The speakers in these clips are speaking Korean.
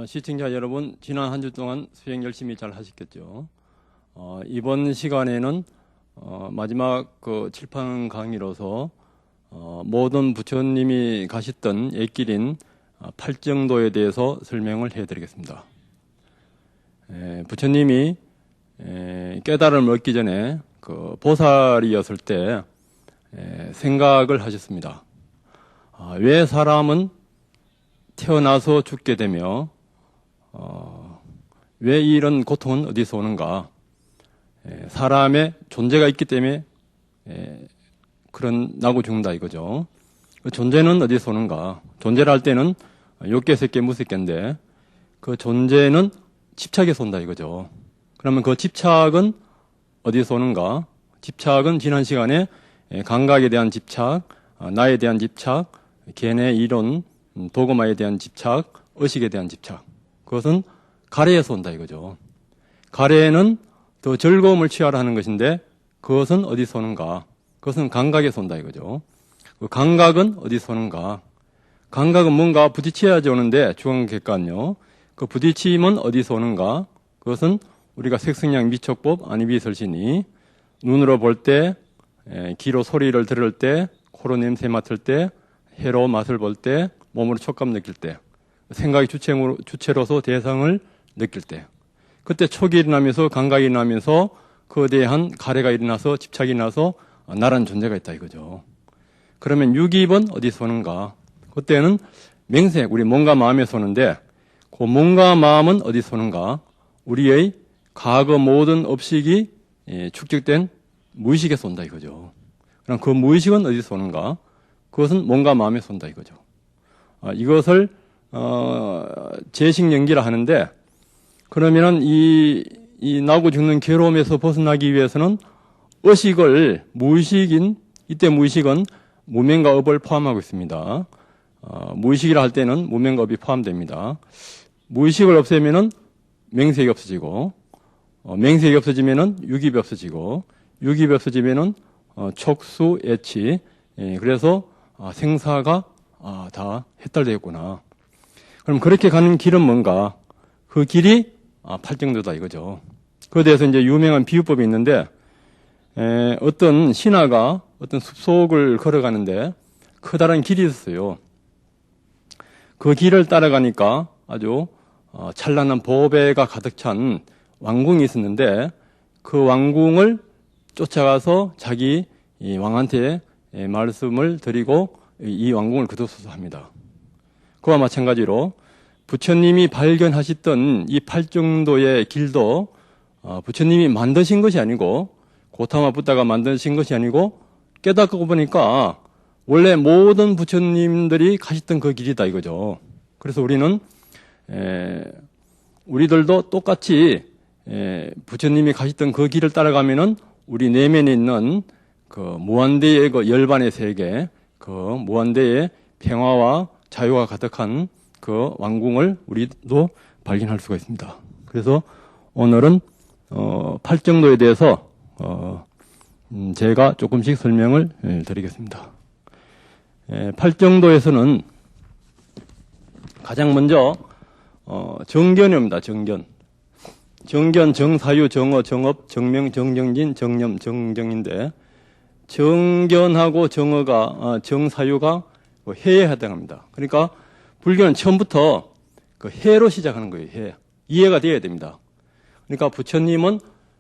시청자 여러분, 지난 한 주 동안 수행 열심히 잘 하셨겠죠. 이번 시간에는 마지막 그 칠판 강의로서 모든 부처님이 가셨던 옛길인 팔정도에 대해서 설명을 해드리겠습니다. 부처님이 깨달음을 얻기 전에 그 보살이었을 때 생각을 하셨습니다. 왜 사람은 태어나서 죽게 되며 왜 이런 고통은 어디서 오는가? 사람의 존재가 있기 때문에 그런 나고 죽는다 이거죠. 존재는 어디서 오는가? 존재를 할 때는 욕계, 색계, 무색계인데 그 존재는 집착에서 온다 이거죠. 그러면 그 집착은 어디서 오는가? 집착은 지난 시간에 감각에 대한 집착, 나에 대한 집착, 개내 이론, 도그마에 대한 집착, 의식에 대한 집착. 그것은 가래에서 온다 이거죠. 가래는 더 즐거움을 취하라 하는 것인데 그것은 어디서 오는가? 그것은 감각에서 온다 이거죠. 그 감각은 어디서 오는가? 감각은 뭔가 부딪혀야지 오는데 주관객관요. 그 부딪힘은 어디서 오는가? 그것은 우리가 색성량 미촉법 안이비설신이 눈으로 볼 때, 귀로 소리를 들을 때, 코로 냄새 맡을 때, 혀로 맛을 볼 때, 몸으로 촉감 느낄 때, 생각이 주체로서 대상을 느낄 때, 그때 촉이 일어나면서 감각이 일어나면서 거대한 가래가 일어나서 집착이 나서 나란 존재가 있다 이거죠. 그러면 유기입은 어디서 오는가? 그때는 맹색, 우리 몸과 마음에서 오는데 그 몸과 마음은 어디서 오는가? 우리의 과거 모든 업식이 축적된 무의식에서 온다 이거죠. 그럼 그 무의식은 어디서 오는가? 그것은 몸과 마음에서 온다 이거죠. 이것을 재식연기라 하는데 그러면은 이 나고 죽는 괴로움에서 벗어나기 위해서는 의식을 무의식인 이때 무의식은 무명과 업을 포함하고 있습니다. 무의식이라 할 때는 무명과 업이 포함됩니다. 무의식을 없애면은 맹색이 없어지고 맹색이 없어지면은 유깁이 없어지고 유깁이 없어지면은 촉수, 애치 그래서 생사가 다 해탈되었구나. 그럼 그렇게 가는 길은 뭔가? 그 길이 팔정도다 이거죠. 그에 대해서 이제 유명한 비유법이 있는데 어떤 신하가 어떤 숲속을 걸어가는데 커다란 길이 있었어요. 그 길을 따라가니까 아주 찬란한 보배가 가득 찬 왕궁이 있었는데 그 왕궁을 쫓아가서 자기 이 왕한테 말씀을 드리고 이 왕궁을 거두소서 합니다. 그와 마찬가지로 부처님이 발견하셨던 이 팔정도의 길도 부처님이 만드신 것이 아니고 고타마 붓다가 만드신 것이 아니고 깨닫고 보니까 원래 모든 부처님들이 가셨던 그 길이다 이거죠. 그래서 우리는 우리들도 똑같이 부처님이 가셨던 그 길을 따라가면은 우리 내면에 있는 그 무한대의 그 열반의 세계, 그 무한대의 평화와 자유가 가득한 그 왕궁을 우리도 발견할 수가 있습니다. 그래서 오늘은 팔정도에 대해서 제가 조금씩 설명을 드리겠습니다. 팔정도에서는 가장 먼저 정견입니다. 정견, 정사유, 정어, 정업, 정명, 정정진, 정념, 정정인데 정견하고 정사유가 해에 해당합니다. 그러니까 불교는 처음부터 그 해로 시작하는 거예요. 해. 이해가 되어야 됩니다. 그러니까 부처님은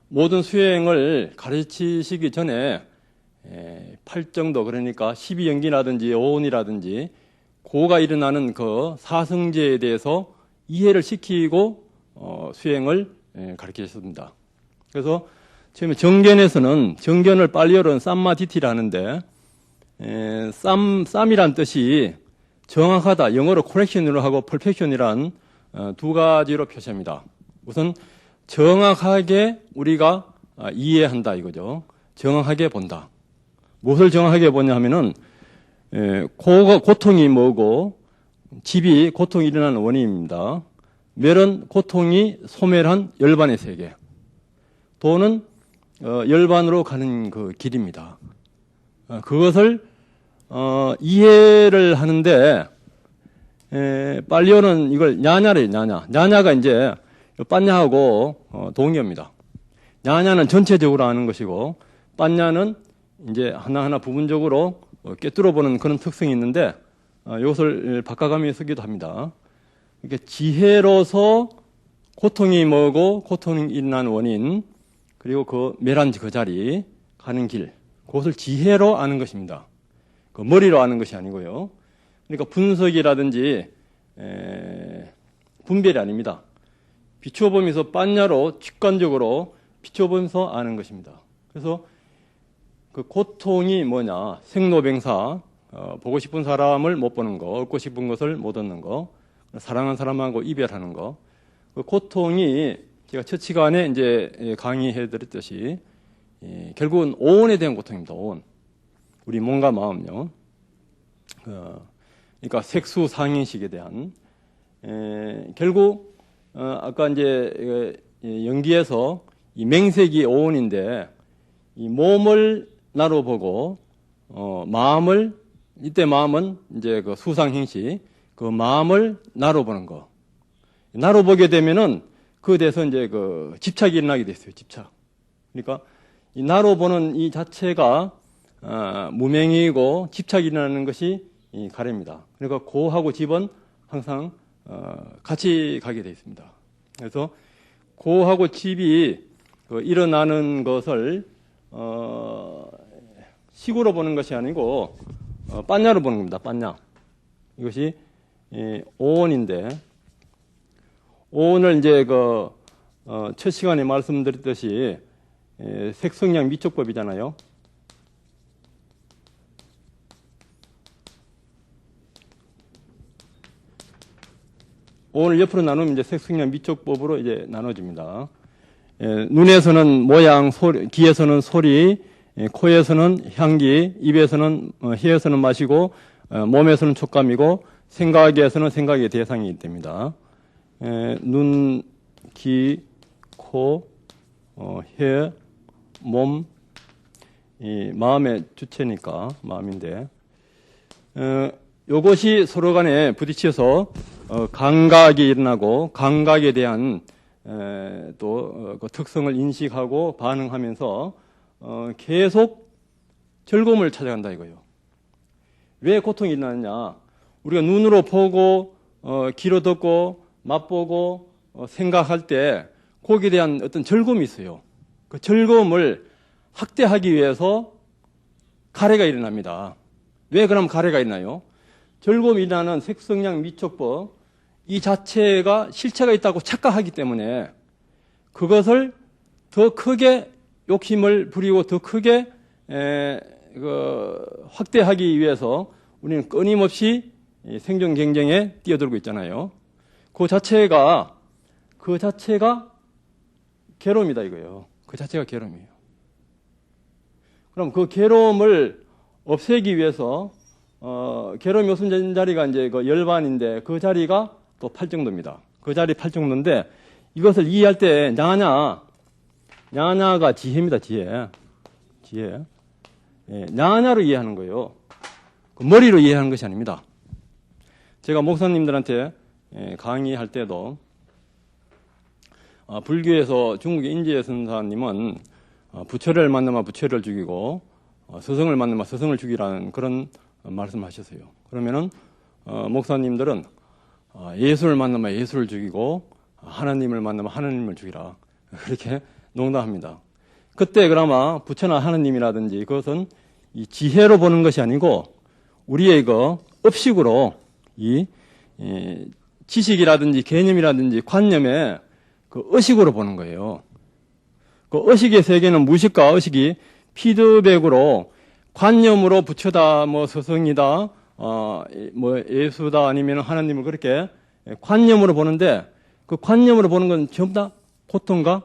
모든 수행을 가르치시기 전에 팔정도 그러니까 12연기라든지 오온이라든지 고가 일어나는 그 사성제에 대해서 이해를 시키고 수행을 가르치셨습니다. 그래서 처음에 정견에서는 정견을 빨리어는 쌈마디티라 하는데 쌈이란 뜻이 정확하다, 영어로 correction으로 하고 perfection이란 두 가지로 표시합니다. 우선 정확하게 우리가 이해한다 이거죠. 정확하게 본다. 무엇을 정확하게 보냐 하면은 고통이 뭐고 집이 고통이 일어나는 원인입니다. 멸은 고통이 소멸한 열반의 세계. 도는 열반으로 가는 그 길입니다. 그것을 이해를 하는데 빨리오는 이걸 냐냐래요, 냐냐. 냐냐가 이제 빤냐하고 동의어입니다. 냐냐는 전체적으로 하는 것이고, 빤냐는 이제 하나하나 부분적으로 꿰뚫어 보는 그런 특성이 있는데, 이것을 바꿔가며 쓰기도 합니다. 이렇게 지혜로서 고통이 뭐고, 고통이 일어난 원인, 그리고 그 멸한 그 자리, 가는 길, 그것을 지혜로 아는 것입니다. 그 머리로 아는 것이 아니고요. 그러니까 분석이라든지 분별이 아닙니다. 비춰보면서 빤냐로 직관적으로 비춰보면서 아는 것입니다. 그래서 그 고통이 뭐냐, 생로병사, 보고 싶은 사람을 못 보는 거, 얻고 싶은 것을 못 얻는 거, 사랑하는 사람하고 이별하는 거, 그 고통이 제가 첫 시간에 이제 강의해드렸듯이 결국은 오온에 대한 고통입니다. 오온. 우리 몸과 마음요. 그러니까 색수 상인식에 대한 결국 아까 이제 연기에서 이 맹색이 오온인데 이 몸을 나로 보고 마음을 이때 마음은 이제 그 수상행식 그 마음을 나로 보는 거. 나로 보게 되면은 그에 대해서 이제 그 집착이 일어나게 됐어요. 집착. 그러니까 이 나로 보는 이 자체가 무명이고 집착이 일어나는 것이 이 가래입니다. 그러니까 고하고 집은 항상 같이 가게 되어 있습니다. 그래서 고하고 집이 일어나는 것을 식으로 보는 것이 아니고 빤냐로 보는 겁니다. 빤냐. 이것이 오온인데 오온을 이제 첫 시간에 말씀드렸듯이 색성량 미촉법이잖아요. 오늘 옆으로 나누면 이제 색성량 미촉법으로 이제 나눠집니다. 눈에서는 모양, 소리, 귀에서는 소리, 코에서는 향기, 입에서는 혀에서는 맛이고, 몸에서는 촉감이고, 생각에서는 생각의 대상이 됩니다. 눈, 귀, 코, 혀, 몸, 이 마음의 주체니까 마음인데, 요것이 서로 간에 부딪혀서 감각이 일어나고 감각에 대한 또 그 특성을 인식하고 반응하면서 계속 즐거움을 찾아간다 이거예요. 왜 고통이 일어나느냐? 우리가 눈으로 보고 귀로 듣고 맛보고 생각할 때 거기에 대한 어떤 즐거움이 있어요. 그 즐거움을 확대하기 위해서 가래가 일어납니다. 왜 그럼 가래가 일어나요? 즐거움이 일어나는 색성량 미촉법 이 자체가 실체가 있다고 착각하기 때문에 그것을 더 크게 욕심을 부리고 더 크게 확대하기 위해서 우리는 끊임없이 생존 경쟁에 뛰어들고 있잖아요. 그 자체가 괴로움이다 이거예요. 그 자체가 괴로움이에요. 그럼 그 괴로움을 없애기 위해서 괴로움이 없은 자리가 이제 그 열반인데 그 자리가 또 팔정도입니다. 그 자리 팔정도인데 이것을 이해할 때 냐냐가 지혜입니다. 지혜. 냐냐로 이해하는 거예요. 그 머리로 이해하는 것이 아닙니다. 제가 목사님들한테 강의할 때도 불교에서 중국의 인지혜 선사님은 부처를 만나면 부처를 죽이고 스승을 만나면 스승을 죽이라는 그런 말씀하셨어요. 그러면은 목사님들은 예수를 만나면 예수를 죽이고 하나님을 만나면 하나님을 죽이라 그렇게 농담합니다. 그때 그나마 부처나 하나님이라든지 그것은 이 지혜로 보는 것이 아니고 우리의 업식으로 이 지식이라든지 개념이라든지 관념의 그 의식으로 보는 거예요. 그 의식의 세계는 무식과 의식이 피드백으로 관념으로 부처다, 뭐 스승이다, 뭐 예수다 아니면 하나님을 그렇게 관념으로 보는데 그 관념으로 보는 건 전부 다 고통과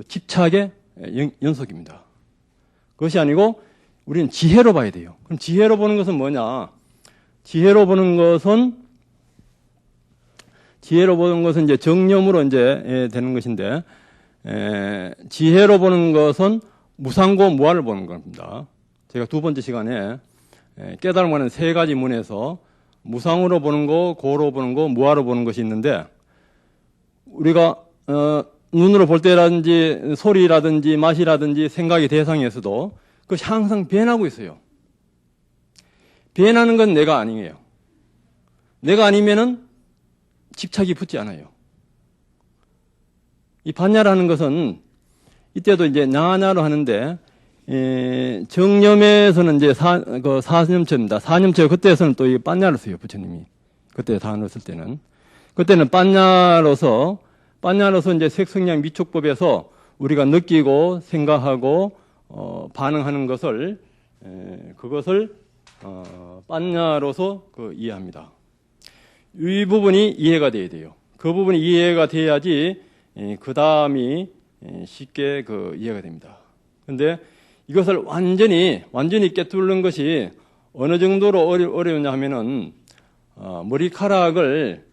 집착의 연속입니다. 그것이 아니고 우리는 지혜로 봐야 돼요. 그럼 지혜로 보는 것은 뭐냐? 지혜로 보는 것은 이제 정념으로 이제 되는 것인데 지혜로 보는 것은 무상고 무아를 보는 겁니다. 제가 두 번째 시간에 깨달음과는 세 가지 문에서 무상으로 보는 거, 고로 보는 거, 무아로 보는 것이 있는데 우리가 눈으로 볼 때라든지 소리라든지 맛이라든지 생각의 대상에서도 그것이 항상 변하고 있어요. 변하는 건 내가 아니에요. 내가 아니면은 집착이 붙지 않아요. 이 반야라는 것은 이때도 이제 나나로 하는데 정념에서는 이제 사념처입니다. 사념처 그때에서는 또 이 반야를 써요. 부처님이 그때 단어 쓸 때는 그때는 반야로서 이제 색성량 미촉법에서 우리가 느끼고 생각하고 반응하는 것을 그것을 반야로서 이해합니다. 이 부분이 이해가 돼야 돼요. 그 부분이 이해가 돼야지 그 다음이 쉽게 이해가 됩니다. 그런데 이것을 완전히 꿰뚫는 것이 어느 정도로 어려우냐 하면은 머리카락을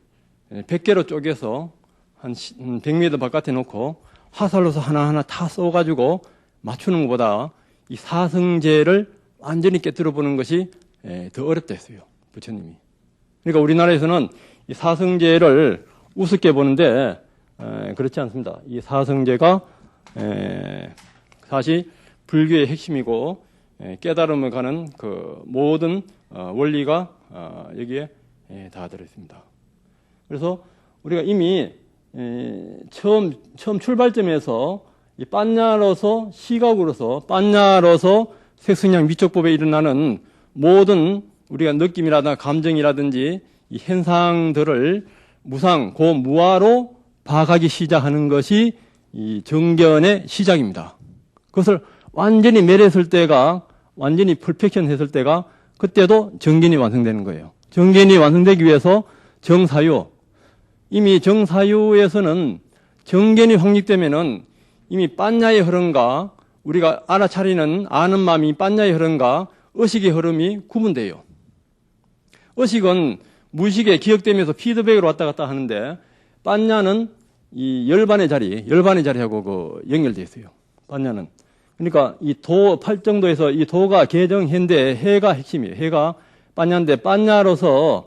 100개로 쪼개서 한 100m 바깥에 놓고 화살로서 하나하나 다 쏘가지고 맞추는 것보다 이 사성제를 완전히 꿰뚫어 보는 것이 더 어렵다 했어요. 부처님이. 그러니까 우리나라에서는 이 사성제를 우습게 보는데 그렇지 않습니다. 이 사성제가 사실 불교의 핵심이고 깨달음을 가는 그 모든 원리가 여기에 다 들어있습니다. 그래서 우리가 이미 처음 출발점에서 이 빤야로서 시각으로서 빤야로서 색성량 미촉법에 일어나는 모든 우리가 느낌이라든가 감정이라든지 이 현상들을 무상 고무아로 봐가기 시작하는 것이 이 정견의 시작입니다. 그것을 완전히 멸했을 때가 완전히 퍼펙션 했을 때가 그때도 정견이 완성되는 거예요. 정견이 완성되기 위해서 정사유 이미 정사유에서는 정견이 확립되면은 이미 빤야의 흐름과 우리가 알아차리는 아는 마음이 빤야의 흐름과 의식의 흐름이 구분돼요. 의식은 무의식에 기억되면서 피드백으로 왔다 갔다 하는데 빤야는 이 열반의 자리하고 연결되어 있어요. 빤야는. 그러니까 이 팔정도에서 이 도가 개정현대 해가 핵심이에요. 해가 빤야인데 빤야로서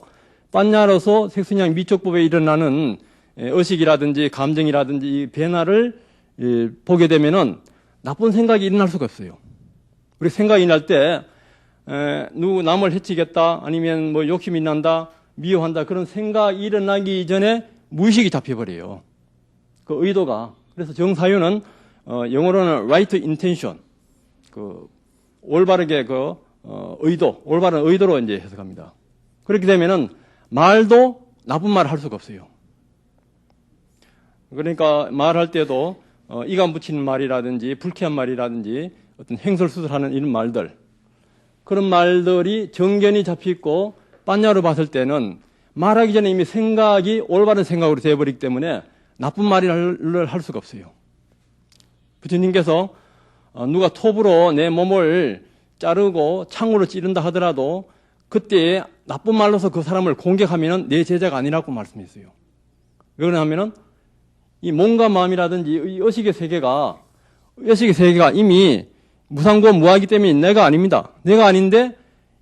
색성량 미촉법에 일어나는 의식이라든지 감정이라든지 이 변화를 보게 되면은 나쁜 생각이 일어날 수가 없어요. 우리 생각이 일어날 때 누구 남을 해치겠다 아니면 뭐 욕심이 난다 미워한다 그런 생각이 일어나기 전에 무의식이 잡혀버려요. 그 의도가. 그래서 정사유는 영어로는 right intention 올바르게 올바른 의도로 이제 해석합니다. 그렇게 되면은 말도 나쁜 말을 할 수가 없어요. 그러니까 말할 때도 이간 붙이는 말이라든지 불쾌한 말이라든지 어떤 행설수설하는 이런 말들 그런 말들이 정견이 잡혀있고 빤야로 봤을 때는 말하기 전에 이미 생각이 올바른 생각으로 되어버리기 때문에 나쁜 말을 할 수가 없어요. 부처님께서 누가 톱으로 내 몸을 자르고 창으로 찌른다 하더라도 그때 나쁜 말로서 그 사람을 공격하면 내 제자가 아니라고 말씀했어요. 왜 그러냐면은 이 몸과 마음이라든지 이 의식의 세계가 이미 무상고 무하기 때문에 내가 아닙니다. 내가 아닌데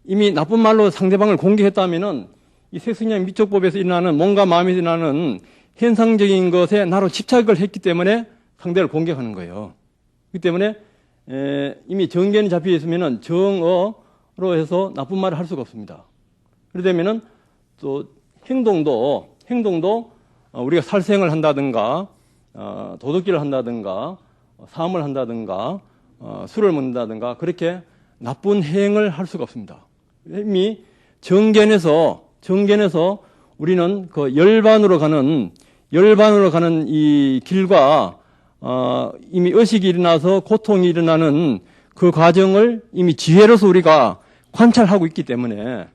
이미 나쁜 말로 상대방을 공격했다면은 이 색성량 미촉법에서 일어나는 몸과 마음에서 일어나는 현상적인 것에 나로 집착을 했기 때문에 상대를 공격하는 거예요. 그렇기 때문에 이미 정견이 잡혀 있으면은 정어로 해서 나쁜 말을 할 수가 없습니다. 그러다면은 또 행동도 우리가 살생을 한다든가 도둑질을 한다든가 사음을 한다든가 술을 먹는다든가 그렇게 나쁜 행을 할 수가 없습니다. 이미 정견에서 우리는 그 열반으로 가는 이 길과 이미 의식이 일어나서 고통이 일어나는 그 과정을 이미 지혜로서 우리가 관찰하고 있기 때문에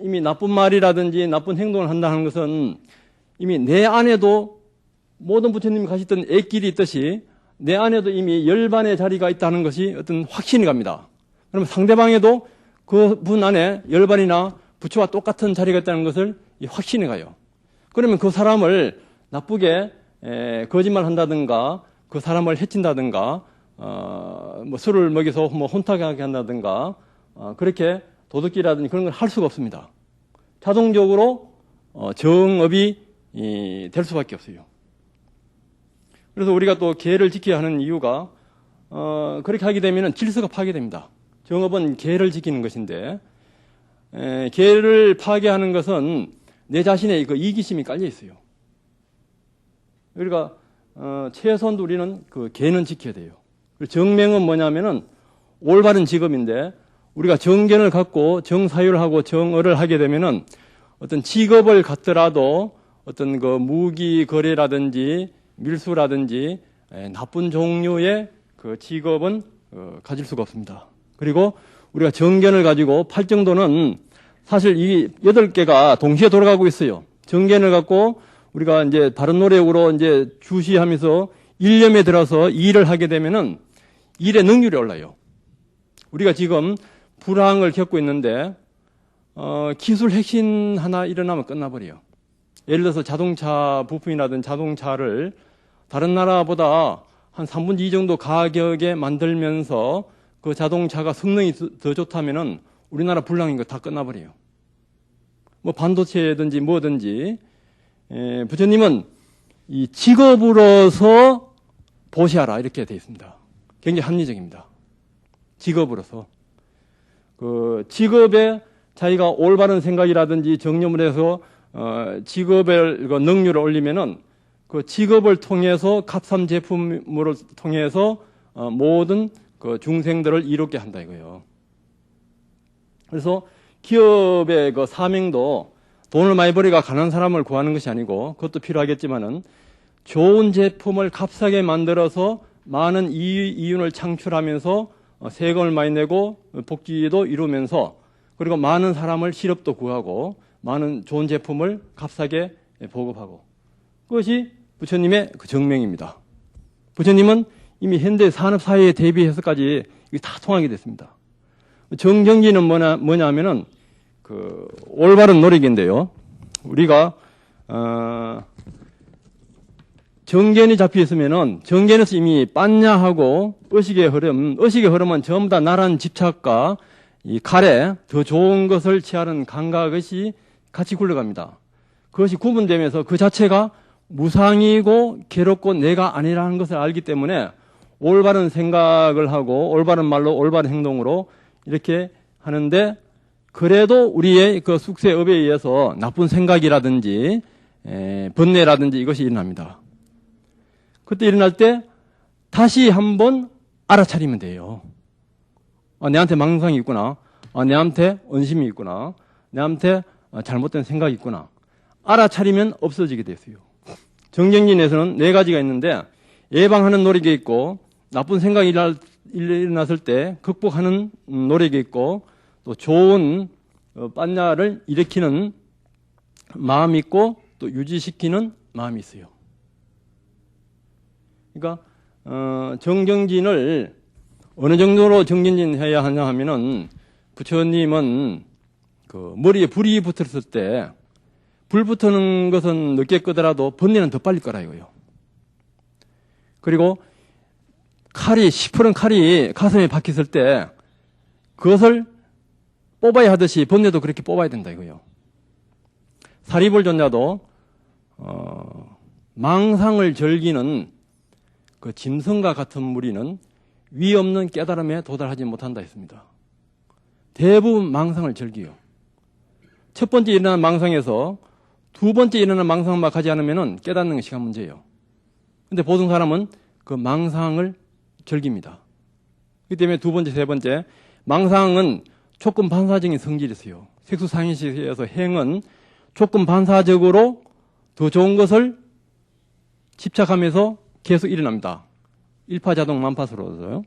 이미 나쁜 말이라든지 나쁜 행동을 한다는 것은 이미 내 안에도 모든 부처님이 가셨던 애길이 있듯이 내 안에도 이미 열반의 자리가 있다는 것이 어떤 확신이 갑니다. 그러면 상대방에도 그 분 안에 열반이나 부처와 똑같은 자리가 있다는 것을 확신이 가요. 그러면 그 사람을 나쁘게 거짓말 한다든가 그 사람을 해친다든가 뭐 술을 먹여서 뭐 혼탁하게 한다든가 그렇게 도덕질이라든지 그런 걸 할 수가 없습니다. 자동적으로 정업이 될 수밖에 없어요. 그래서 우리가 또 계를 지켜야 하는 이유가 그렇게 하게 되면 질서가 파괴됩니다. 정업은 계를 지키는 것인데 계를 파괴하는 것은 내 자신의 그 이기심이 깔려 있어요. 그러니까 최소한도 우리는 그 계는 지켜야 돼요. 정명은 뭐냐면은 올바른 직업인데 우리가 정견을 갖고 정사유를 하고 정어를 하게 되면은 어떤 직업을 갖더라도 어떤 그 무기 거래라든지 밀수라든지 나쁜 종류의 그 직업은 가질 수가 없습니다. 그리고 우리가 정견을 가지고 팔 정도는 사실 이 8개가 동시에 돌아가고 있어요. 정견을 갖고 우리가 이제 바른 노력으로 이제 주시하면서 일념에 들어서 일을 하게 되면은 일의 능률이 올라요. 우리가 지금 불황을 겪고 있는데 기술 핵심 하나 일어나면 끝나버려요. 예를 들어서 자동차 부품이라든지 자동차를 다른 나라보다 한 3분의 2 정도 가격에 만들면서 그 자동차가 성능이 더 좋다면은 우리나라 불황인 거 다 끝나버려요. 뭐 반도체든지 뭐든지 부처님은 이 직업으로서 보시하라 이렇게 되어 있습니다. 굉장히 합리적입니다. 직업으로서 그 직업에 자기가 올바른 생각이라든지 정념을 해서 직업의 그 능률을 올리면은 그 직업을 통해서 값싼 제품을 통해서 모든 그 중생들을 이롭게 한다 이거예요. 그래서 기업의 그 사명도 돈을 많이 벌이가 가난한 사람을 구하는 것이 아니고 그것도 필요하겠지만은 좋은 제품을 값싸게 만들어서 많은 이윤을 창출하면서 세금을 많이 내고 복지도 이루면서 그리고 많은 사람을 실업도 구하고 많은 좋은 제품을 값싸게 보급하고 그것이 부처님의 그 정명입니다. 부처님은 이미 현대 산업 사회에 대비해서까지 이게 다 통하게 됐습니다. 정경지는 뭐냐면은 그 올바른 노력인데요. 우리가 정견이 잡혀 있으면은 정견에서 이미 빤냐하고 의식의 흐름은 전부 다 나란 집착과 이 칼에 더 좋은 것을 취하는 감각이 같이 굴러갑니다. 그것이 구분되면서 그 자체가 무상이고 괴롭고 내가 아니라는 것을 알기 때문에 올바른 생각을 하고 올바른 말로 올바른 행동으로 이렇게 하는데 그래도 우리의 그 숙세업에 의해서 나쁜 생각이라든지 번뇌라든지 이것이 일어납니다. 그때 일어날 때 다시 한번 알아차리면 돼요. 내한테 망상이 있구나. 내한테 언심이 있구나. 내한테 잘못된 생각이 있구나. 알아차리면 없어지게 됐어요. 정경진에서는 4가지가 있는데 예방하는 노력이 있고 나쁜 생각이 일어났을 때 극복하는 노력이 있고 또 좋은 빤냐를 일으키는 마음이 있고 또 유지시키는 마음이 있어요. 그러니까 정경진을 어느 정도로 정경진해야 하냐 하면은 부처님은 그 머리에 불이 붙었을 때 불 붙는 것은 늦게 끄더라도 번뇌는 더 빨리 꺼라 이거예요. 그리고 시퍼런 칼이 가슴에 박혔을 때 그것을 뽑아야 하듯이 번뇌도 그렇게 뽑아야 된다 이거예요. 사리불존자도 망상을 즐기는 그 짐승과 같은 무리는 위 없는 깨달음에 도달하지 못한다 했습니다. 대부분 망상을 즐겨요. 첫 번째 일어나는 망상에서 두 번째 일어나는 망상만 가지 않으면 깨닫는 시간 문제예요. 근데 보통 사람은 그 망상을 즐깁니다. 그렇기 때문에 두 번째, 세 번째 망상은 조건 반사적인 성질이 있어요. 색수상인식에서 행은 조건 반사적으로 더 좋은 것을 집착하면서 계속 일어납니다. 일파자동 만파수로서요.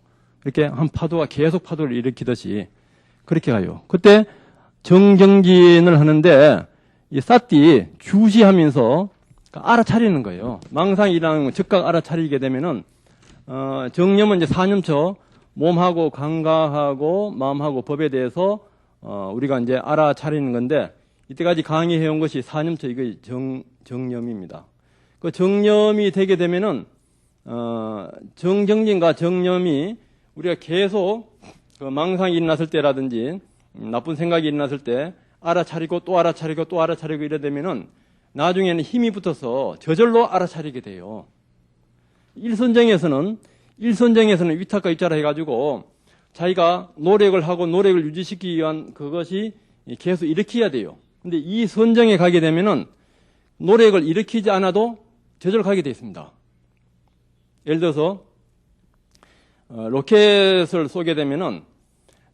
이렇게 한 파도가 계속 파도를 일으키듯이 그렇게 가요. 그때 정경진을 하는데 이 삿띠 주시하면서 알아차리는 거예요. 망상이 일어나는 건 즉각 알아차리게 되면은 정념은 이제 4념처 몸하고 감각하고 마음하고 법에 대해서 우리가 이제 알아차리는 건데 이때까지 강의해온 것이 4념처 이거 정념입니다. 그 정념이 되게 되면은 정경진과 정념이 우리가 계속 그 망상이 일어났을 때라든지 나쁜 생각이 일어났을 때 알아차리고 또 알아차리고 또 알아차리고 이래 되면은 나중에는 힘이 붙어서 저절로 알아차리게 돼요. 일선정에서는 위탁과 입자라 해가지고 자기가 노력을 하고 노력을 유지시키기 위한 그것이 계속 일으켜야 돼요. 근데 이 선정에 가게 되면은 노력을 일으키지 않아도 저절로 가게 되어 있습니다. 예를 들어서 로켓을 쏘게 되면은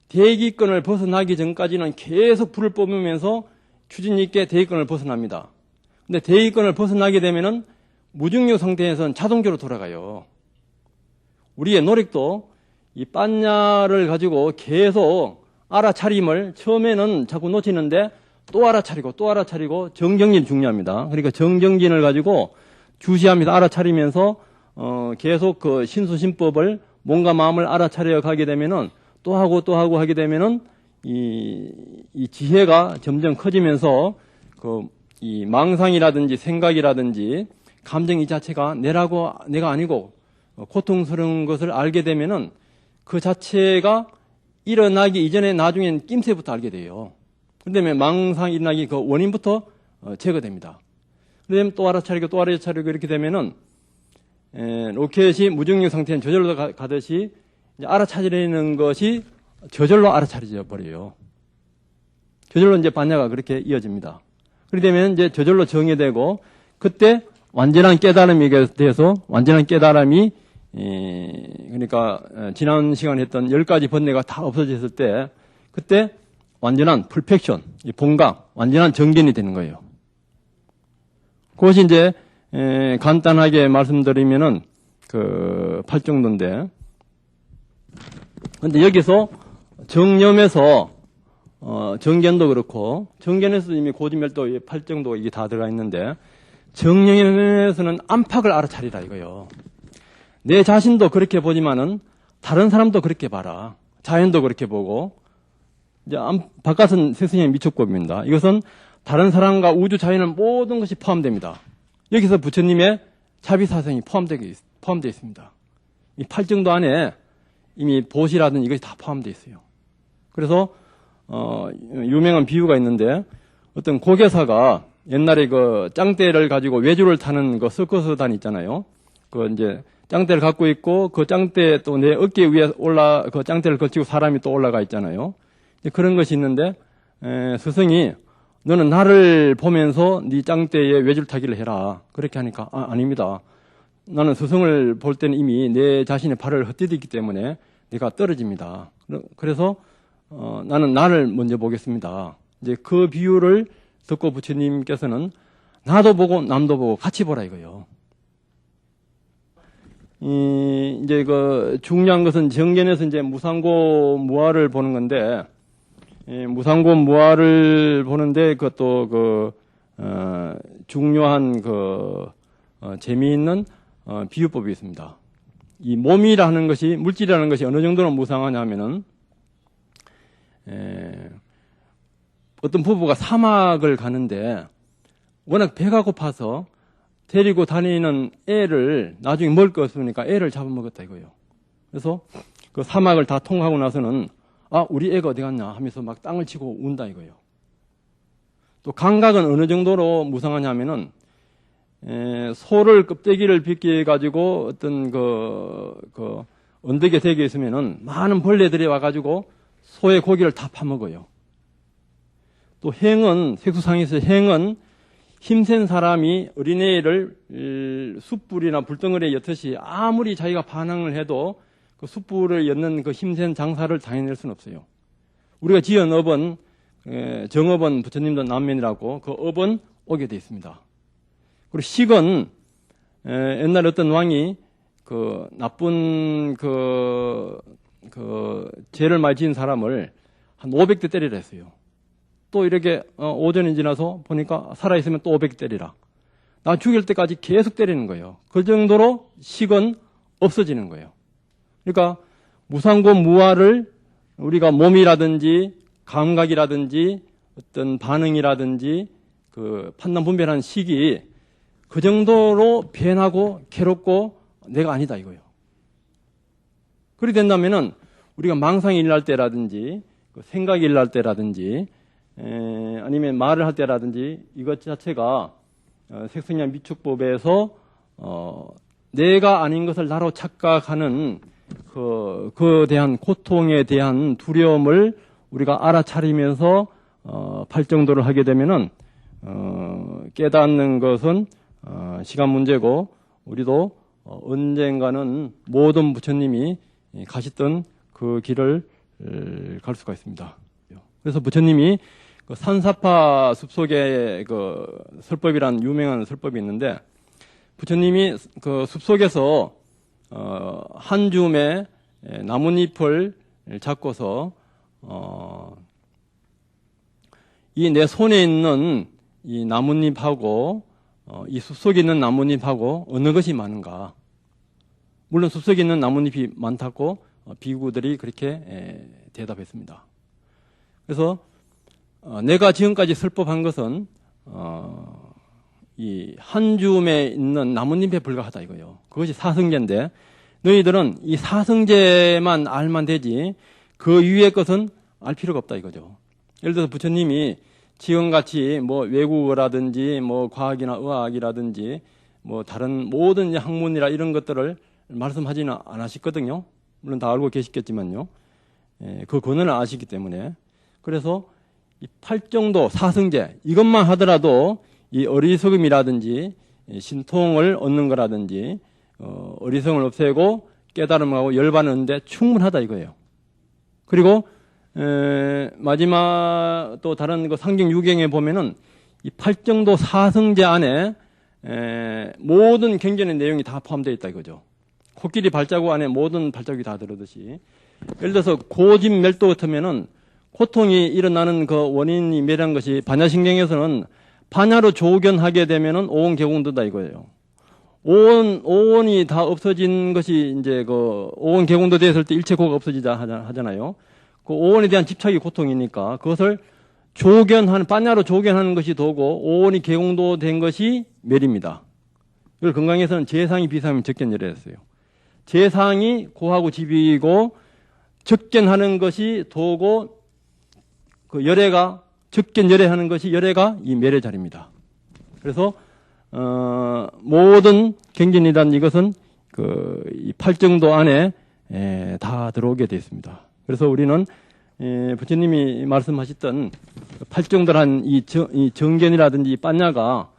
대기권을 벗어나기 전까지는 계속 불을 뿜으면서 추진 있게 대기권을 벗어납니다. 근데 대기권을 벗어나게 되면은 무중력 상태에서는 자동적으로 돌아가요. 우리의 노력도 이 빤냐를 가지고 계속 알아차림을 처음에는 자꾸 놓치는데 또 알아차리고 또 알아차리고 정정진이 중요합니다. 그러니까 정정진을 가지고 주시하면서 알아차리면서 계속 그 신수신법을 몸과 마음을 알아차려 가게 되면은 또 하고 또 하고 하게 되면은 이 지혜가 점점 커지면서 이 망상이라든지 생각이라든지 감정 이 자체가 내가 아니고 고통스러운 것을 알게 되면은 그 자체가 일어나기 이전에 나중엔 낌새부터 알게 돼요. 그런데 망상이 일어나기 그 원인부터 제거됩니다. 그다음에 또 알아차리고 또 알아차리고 이렇게 되면은 로켓이 무중력 상태는 저절로 가듯이 이제 알아차리는 것이 저절로 알아차려져 버려요. 저절로 이제 반야가 그렇게 이어집니다. 그렇게 되면 이제 저절로 정의되고 그때 완전한 깨달음이 돼서 완전한 깨달음이 그러니까 지난 시간에 했던 10가지 번뇌가 다 없어졌을 때 그때 완전한 퍼펙션, 본강, 완전한 정견이 되는 거예요. 그것이 이제 간단하게 말씀드리면은 그 8정도인데 근데 여기서 정념에서 정견도 그렇고 정견에서 이미 고지멸도 8정도 이게 다 들어가 있는데 정념에서는 안팎을 알아차리라 이거요. 내 자신도 그렇게 보지만은 다른 사람도 그렇게 봐라. 자연도 그렇게 보고 이제 바깥은 스승의 미촉법입니다. 이것은 다른 사람과 우주 자연은 모든 것이 포함됩니다. 여기서 부처님의 자비사성이 포함되어 있습니다. 이 8정도 안에 이미 보시라든지 이것이 다 포함되어 있어요. 그래서 유명한 비유가 있는데 어떤 고개사가 옛날에 그 짱대를 가지고 외주를 타는 그 서커스단 있잖아요. 그 이제 짱대를 갖고 있고 그 짱대 또 내 어깨 위에 그 짱대를 거치고 사람이 또 올라가 있잖아요. 그런 것이 있는데 스승이 너는 나를 보면서 네 짱대에 외줄 타기를 해라. 그렇게 하니까 아닙니다. 나는 스승을 볼 때는 이미 내 자신의 발을 헛디디기 때문에 내가 떨어집니다. 그래서 나는 나를 먼저 보겠습니다. 이제 그 비유를 듣고 부처님께서는 나도 보고 남도 보고 같이 보라 이거요. 이제 그 중요한 것은 정견에서 이제 무상고 무아를 보는 건데 무상고 무아를 보는데 그것도 중요한 재미있는 비유법이 있습니다. 이 몸이라는 것이 물질이라는 것이 어느 정도로 무상하냐면은 어떤 부부가 사막을 가는데 워낙 배가 고파서 데리고 다니는 애를 나중에 먹을 거 없으니까 애를 잡아먹었다 이거예요. 그래서 그 사막을 다 통하고 나서는 우리 애가 어디 갔냐 하면서 막 땅을 치고 운다 이거예요. 또 감각은 어느 정도로 무상하냐 하면은 소를 껍데기를 벗겨 가지고 어떤 언덕에 대게 있으면은 많은 벌레들이 와가지고 소의 고기를 다 파먹어요. 또 색수상에서 행은 힘센 사람이 어린애를 숯불이나 불덩어리에 엿듯이 아무리 자기가 반항을 해도 그 숯불을 엿는 그 힘센 장사를 당해낼 수는 없어요. 우리가 지은 업은 정업은 부처님도 남면이라고 그 업은 오게 돼 있습니다. 그리고 식은 옛날에 어떤 왕이 그 나쁜 죄를 많이 지은 사람을 한 500대 때리라 했어요. 또 이렇게 오전이 지나서 보니까 살아있으면 또 500대 때리라. 나 죽일 때까지 계속 때리는 거예요. 그 정도로 식은 없어지는 거예요. 그러니까 무상고 무아를 우리가 몸이라든지 감각이라든지 어떤 반응이라든지 그 판단 분별하는 식이 그 정도로 변하고 괴롭고 내가 아니다 이거예요. 그렇게 된다면은 우리가 망상이 일어날 때라든지 그 생각이 일날 때라든지 아니면 말을 할 때라든지 이것 자체가 색성량 미축법에서 내가 아닌 것을 나로 착각하는 그 대한 고통에 대한 두려움을 우리가 알아차리면서 팔정도를 하게 되면은 깨닫는 것은 시간 문제고 우리도 언젠가는 모든 부처님이 가셨던 그 길을 갈 수가 있습니다. 그래서 부처님이 그 산사파 숲속에 그 설법이란 유명한 설법이 있는데 부처님이 그 숲속에서 한 줌의 나뭇잎을 잡고서 이 내 손에 있는 이 나뭇잎하고 이 숲속에 있는 나뭇잎하고 어느 것이 많은가? 물론 숲속에 있는 나뭇잎이 많다고 비구들이 그렇게 대답했습니다. 그래서 내가 지금까지 설법한 것은 이 한 줌에 있는 나뭇잎에 불과하다 이거예요. 그것이 사성제인데 너희들은 이 사성제만 알면 되지 그 위의 것은 알 필요가 없다 이거죠. 예를 들어서 부처님이 지금같이 뭐 외국어라든지 뭐 과학이나 의학이라든지 뭐 다른 모든 학문이라 이런 것들을 말씀하지는 않으셨거든요. 물론 다 알고 계시겠지만요. 그 권한을 아시기 때문에 그래서 이 팔정도 사성제 이것만 하더라도 이 어리석음이라든지 신통을 얻는 거라든지 어리석음을 없애고 깨달음하고 열반하는데 충분하다 이거예요. 그리고 마지막 또 다른 그 상경 유경에 보면은 이 팔정도 사성제 안에 모든 경전의 내용이 다 포함되어 있다 이거죠. 코끼리 발자국 안에 모든 발자국이 다 들어듯이 예를 들어서 고집 멸도 같으면은 고통이 일어나는 그 원인이 멸한 것이 반야신경에서는 반야로 조견하게 되면은 오온 개공도다 이거예요. 오온이 다 없어진 것이 이제 그 오온 개공도 되었을 때 일체 고가 없어지자 하잖아요. 그 오온에 대한 집착이 고통이니까 그것을 반야로 조견하는 것이 도고 오온이 개공도 된 것이 멸입니다. 이걸 건강에서는 재상이 비상이 적견열에 했어요. 재상이 고하고 집이고 적견하는 것이 도고 그 열애가 적견 열애하는 것이 열애가 이 멸의 자리입니다. 그래서 모든 경전이란 이것은 이 팔정도 안에 다 들어오게 되어 있습니다. 그래서 우리는 부처님이 말씀하셨던 팔정도란 이 정견이라든지 반야가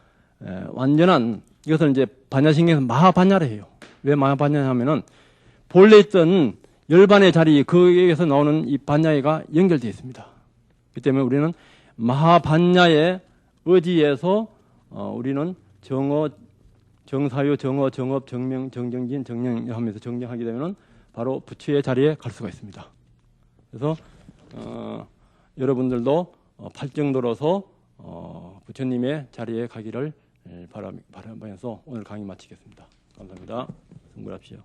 완전한 이것은 이제 반야신경에서 마하반야를 해요. 왜 마하반야 하면은 본래 있던 열반의 자리 거기에서 나오는 이 반야가 연결되어 있습니다. 그렇기 때문에 우리는 마하반야의 의지에서 우리는 정어, 정사유, 정어, 정업, 정명, 정정진, 정령 하면서 정정하게 되면 바로 부처의 자리에 갈 수가 있습니다. 그래서 여러분들도 팔정도로서 부처님의 자리에 가기를 바라면서 오늘 강의 마치겠습니다. 감사합니다. 승부합시오.